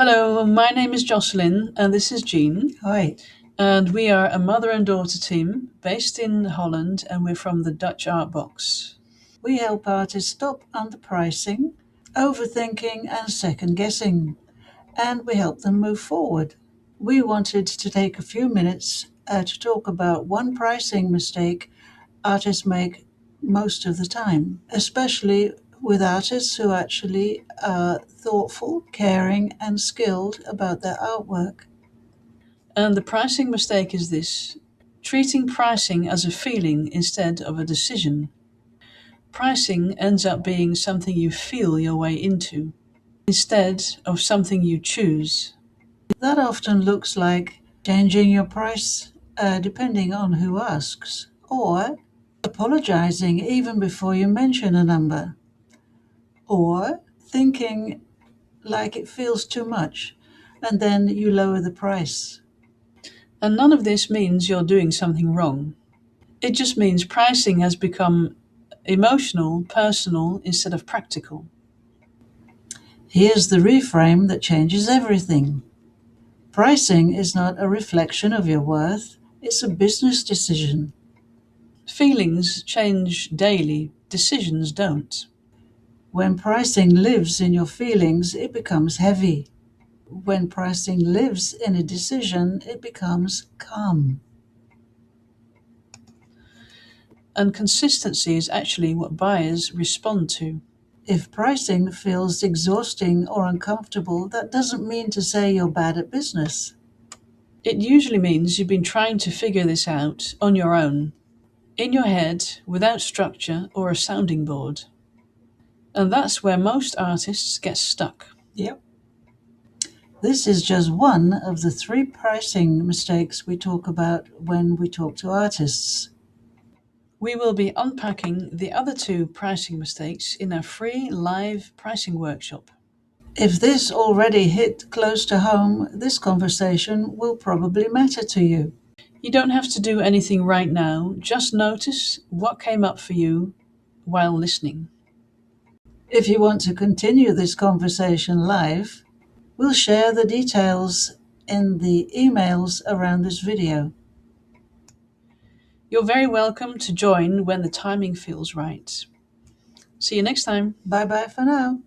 Hello, my name is Jocelyn and this is Jean. Hi. And we are a mother and daughter team based in Holland and we're from the Dutch Art Box. We help artists stop underpricing, overthinking, and second guessing, and we help them move forward. We wanted to take a few minutes to talk about one pricing mistake artists make most of the time, especially with artists who actually are thoughtful, caring, and skilled about their artwork. And the pricing mistake is this: treating pricing as a feeling instead of a decision. Pricing ends up being something you feel your way into instead of something you choose. That often looks like changing your price depending on who asks, or apologizing even before you mention a number, or thinking like it feels too much and then you lower the price. And none of this means you're doing something wrong. It just means pricing has become emotional, personal instead of practical. Here's the reframe that changes everything. Pricing is not a reflection of your worth, it's a business decision. Feelings change daily, decisions don't. When pricing lives in your feelings, it becomes heavy. When pricing lives in a decision, it becomes calm. And consistency is actually what buyers respond to. If pricing feels exhausting or uncomfortable, that doesn't mean to say you're bad at business. It usually means you've been trying to figure this out on your own, in your head, without structure or a sounding board. And that's where most artists get stuck. Yep. This is just one of the three pricing mistakes we talk about when we talk to artists. We will be unpacking the other two pricing mistakes in our free live pricing workshop. If this already hit close to home, this conversation will probably matter to you. You don't have to do anything right now, just notice what came up for you while listening. If you want to continue this conversation live, we'll share the details in the emails around this video. You're very welcome to join when the timing feels right. See you next time. Bye bye for now.